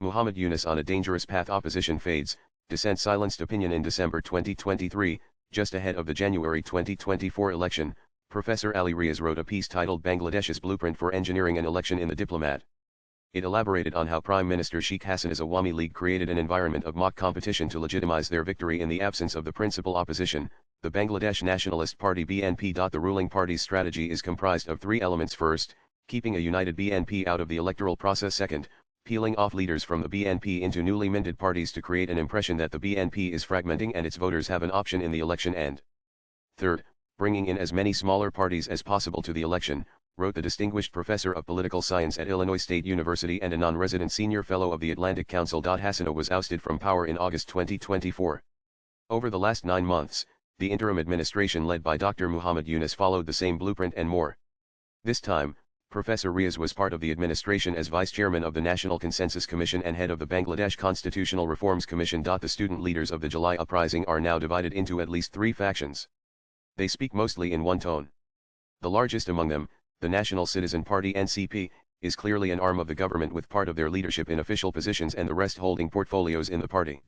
Muhammad Yunus on a dangerous path. Opposition fades, Dissent silenced opinion. In December 2023, just ahead of the January 2024 election, Professor Ali Riaz wrote a piece titled Bangladesh's Blueprint for Engineering an Election in the Diplomat. It elaborated on how Prime Minister Sheikh Hasina's Awami League created an environment of mock competition to legitimize their victory in the absence of the principal opposition, the Bangladesh Nationalist Party BNP. The ruling party's strategy is comprised of three elements. First, keeping a united BNP out of the electoral process. Second, peeling off leaders from the BNP into newly minted parties to create an impression that the BNP is fragmenting and its voters have an option in the election. And third, bringing in as many smaller parties as possible to the election, wrote the distinguished professor of political science at Illinois State University and a non-resident senior fellow of the Atlantic Council. Hasina was ousted from power in August 2024. Over the last 9 months, the interim administration led by Dr. Muhammad Yunus followed the same blueprint and more. This time, Professor Riaz was part of the administration as vice chairman of the National Consensus Commission and head of the Bangladesh Constitutional Reforms Commission. The student leaders of the July uprising are now divided into at least 3 factions. They speak mostly in one tone. The largest among them, the National Citizen Party (NCP), is clearly an arm of the government with part of their leadership in official positions and the rest holding portfolios in the party.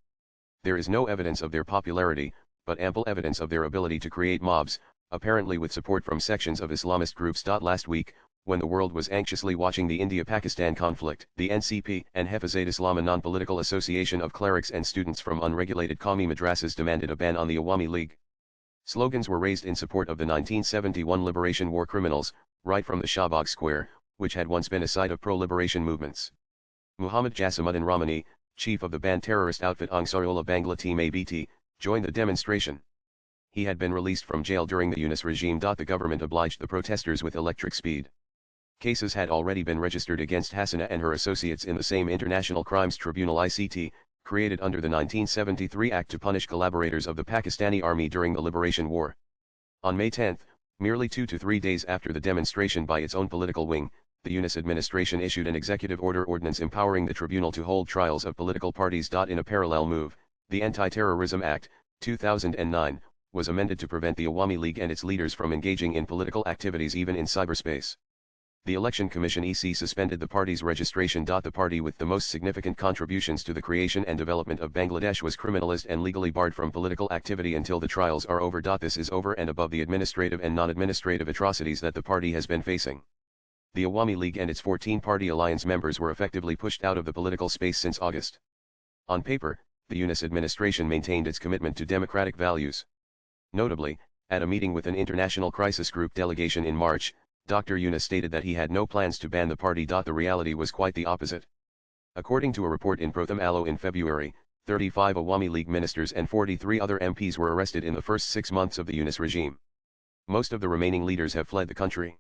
There is no evidence of their popularity, but ample evidence of their ability to create mobs, apparently with support from sections of Islamist groups. Last week, when the world was anxiously watching the India-Pakistan conflict, the NCP and Hafizat Islam, a non-political association of clerics and students from unregulated Qawmi madrasas, demanded a ban on the Awami League. Slogans were raised in support of the 1971 liberation war criminals, right from the Shahbag Square, which had once been a site of pro-liberation movements. Muhammad Jasimuddin Rahmani, chief of the banned terrorist outfit Ansarullah Bangla Team ABT, joined the demonstration. He had been released from jail during the Yunus regime. The government obliged the protesters with electric speed. Cases had already been registered against Hasina and her associates in the same International Crimes Tribunal (ICT), created under the 1973 Act to punish collaborators of the Pakistani army during the Liberation War. On May 10, merely 2 to 3 days after the demonstration by its own political wing, the Yunus administration issued an executive ordinance empowering the tribunal to hold trials of political parties. In a parallel move, the Anti-Terrorism Act, 2009, was amended to prevent the Awami League and its leaders from engaging in political activities even in cyberspace. The Election Commission (EC) suspended the party's registration. The party with the most significant contributions to the creation and development of Bangladesh was criminalized and legally barred from political activity until the trials are over. This is over and above the administrative and non-administrative atrocities that the party has been facing. The Awami League and its 14-party alliance members were effectively pushed out of the political space since August. On paper, the Yunus administration maintained its commitment to democratic values. Notably, at a meeting with an international crisis group delegation in March, Dr. Yunus stated that he had no plans to ban the party. The reality was quite the opposite. According to a report in Protham Alo in February, 35 Awami League ministers and 43 other MPs were arrested in the first 6 months of the Yunus regime. Most of the remaining leaders have fled the country.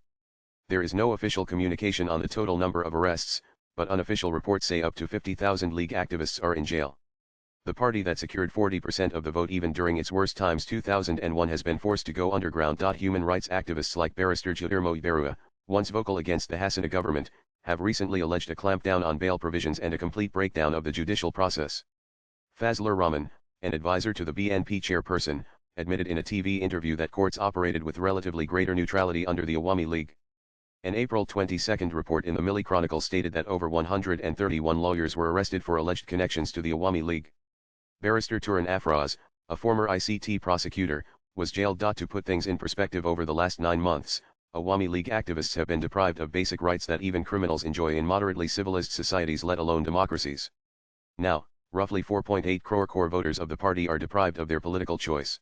There is no official communication on the total number of arrests, but unofficial reports say up to 50,000 League activists are in jail. The party that secured 40% of the vote even during its worst times 2001 has been forced to go underground. Human rights activists like Barrister Judirmo Ibarua, once vocal against the Hasina government, have recently alleged a clampdown on bail provisions and a complete breakdown of the judicial process. Fazlur Rahman, an advisor to the BNP chairperson, admitted in a TV interview that courts operated with relatively greater neutrality under the Awami League. An April 22 report in the Milli Chronicle stated that over 131 lawyers were arrested for alleged connections to the Awami League. Barrister Turan Afraz, a former ICT prosecutor, was jailed. To put things in perspective, over the last 9 months, Awami League activists have been deprived of basic rights that even criminals enjoy in moderately civilized societies, let alone democracies. Now, roughly 4.8 crore core voters of the party are deprived of their political choice.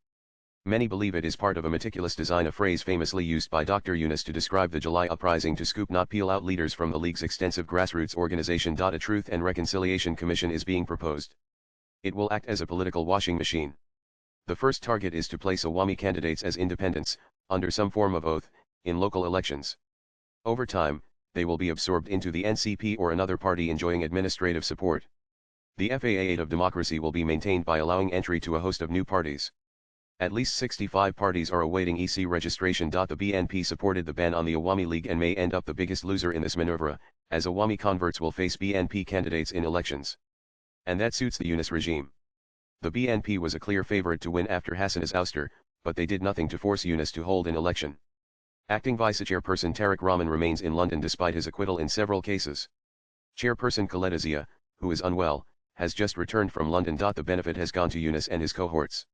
Many believe it is part of a meticulous design, a phrase famously used by Dr. Yunus to describe the July uprising to scoop, not peel out leaders from the League's extensive grassroots organization. A Truth and Reconciliation Commission is being proposed. It will act as a political washing machine. The first target is to place Awami candidates as independents, under some form of oath, in local elections. Over time, they will be absorbed into the NCP or another party enjoying administrative support. The FAA of democracy will be maintained by allowing entry to a host of new parties. At least 65 parties are awaiting EC registration. The BNP supported the ban on the Awami League and may end up the biggest loser in this maneuver, as Awami converts will face BNP candidates in elections. And that suits the Yunus regime. The BNP was a clear favorite to win after Hasina's ouster, but they did nothing to force Yunus to hold an election. Acting vice-chairperson Tariq Rahman remains in London despite his acquittal in several cases. Chairperson Khaleda Zia, who is unwell, has just returned from London. The benefit has gone to Yunus and his cohorts.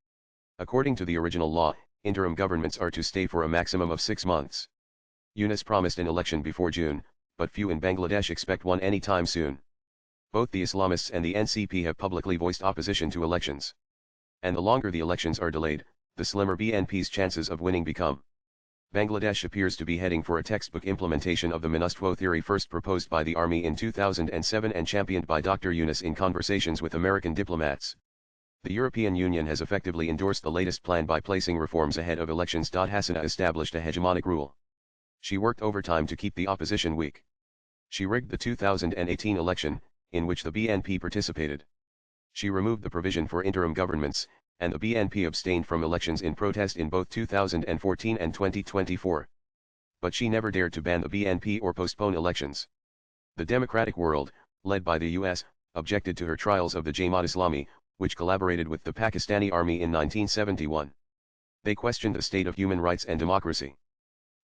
According to the original law, interim governments are to stay for a maximum of 6 months. Yunus promised an election before June, but few in Bangladesh expect one anytime soon. Both the Islamists and the NCP have publicly voiced opposition to elections. And the longer the elections are delayed, the slimmer BNP's chances of winning become. Bangladesh appears to be heading for a textbook implementation of the Minustwo theory first proposed by the army in 2007 and championed by Dr. Yunus in conversations with American diplomats. The European Union has effectively endorsed the latest plan by placing reforms ahead of elections. Hasina established a hegemonic rule. She worked overtime to keep the opposition weak. She rigged the 2018 election, in which the BNP participated. She removed the provision for interim governments, and the BNP abstained from elections in protest in both 2014 and 2024. But she never dared to ban the BNP or postpone elections. The democratic world, led by the US, objected to her trials of the Jamaat-Islami, which collaborated with the Pakistani army in 1971. They questioned the state of human rights and democracy.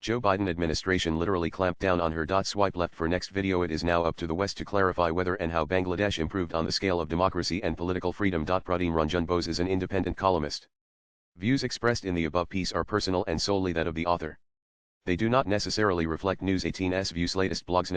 Joe Biden administration literally clamped down on her. Swipe left for next video. It is now up to the West to clarify whether and how Bangladesh improved on the scale of democracy and political freedom. Pradeep Ranjan Bose is an independent columnist. Views expressed in the above piece are personal and solely that of the author. They do not necessarily reflect News 18's views. Latest blogs.